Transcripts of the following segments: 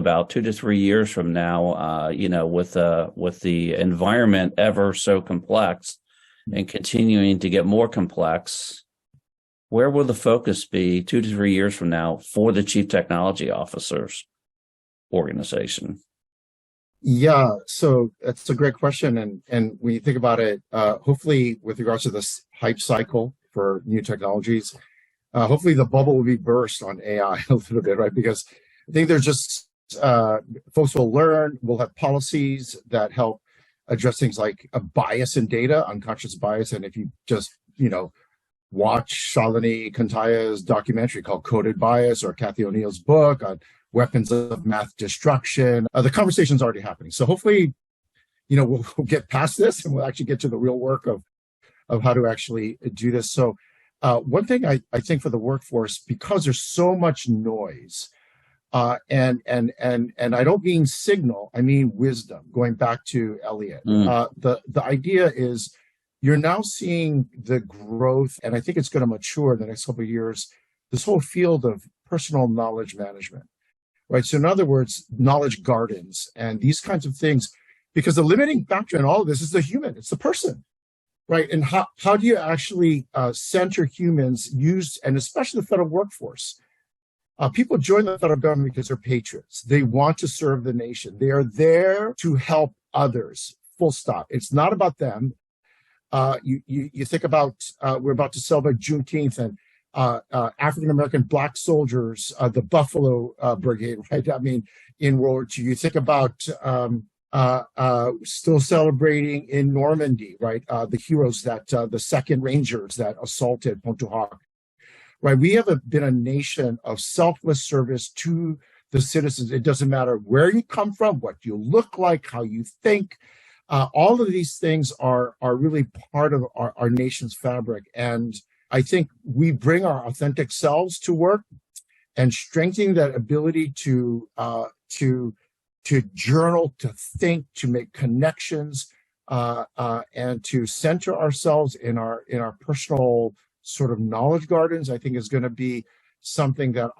about 2 to 3 years from now, with the environment ever so complex and continuing to get more complex, where will the focus be 2 to 3 years from now for the Chief Technology Officer's organization? Yeah, so that's a great question. And when you think about it, hopefully with regards to this hype cycle for new technologies, hopefully the bubble will be burst on AI a little bit, right? Because I think there's just folks will learn, we'll have policies that help address things like a bias in data, unconscious bias. And if you just, watch Shalini Kantaya's documentary called Coded Bias, or Kathy O'Neill's book on weapons of math destruction, the conversation's already happening. So hopefully, we'll get past this and we'll actually get to the real work of how to actually do this. So one thing I think for the workforce, because there's so much noise, and I don't mean signal, I mean wisdom, going back to Elliot. The idea is you're now seeing the growth, and I think it's going to mature in the next couple of years, this whole field of personal knowledge management, right? So in other words, knowledge gardens and these kinds of things, because the limiting factor in all of this is the human, it's the person, right? And how do you actually center humans used, and especially the federal workforce? People join the federal government because they're patriots. They want to serve the nation. They are there to help others, full stop. It's not about them. You think about, we're about to celebrate Juneteenth and African-American Black soldiers, the Buffalo Brigade, right? I mean, in World War II. You think about still celebrating in Normandy, right? The heroes that, the Second Rangers that assaulted Pontotoc, right? We have been a nation of selfless service to the citizens. It doesn't matter where you come from, what you look like, how you think. All of these things are really part of our nation's fabric. And I think we bring our authentic selves to work, and strengthening that ability to journal, to think, to make connections, and to center ourselves in our personal sort of knowledge gardens, I think is going to be something that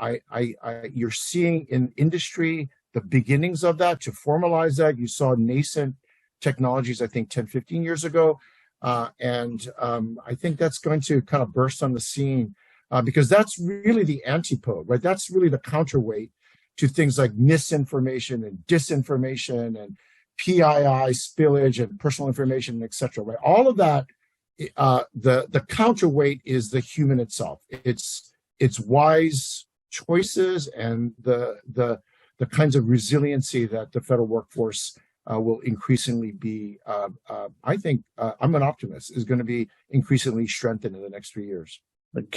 you're seeing in industry, the beginnings of that, to formalize that. You saw nascent technologies, I think 10, 15 years ago. And I think that's going to kind of burst on the scene because that's really the antipode, right? That's really the counterweight to things like misinformation and disinformation and PII spillage and personal information, et cetera, right? All of that, the counterweight is the human itself. It's wise choices and the kinds of resiliency that the federal workforce will increasingly be, I think, I'm an optimist, is going to be increasingly strengthened in the next 3 years.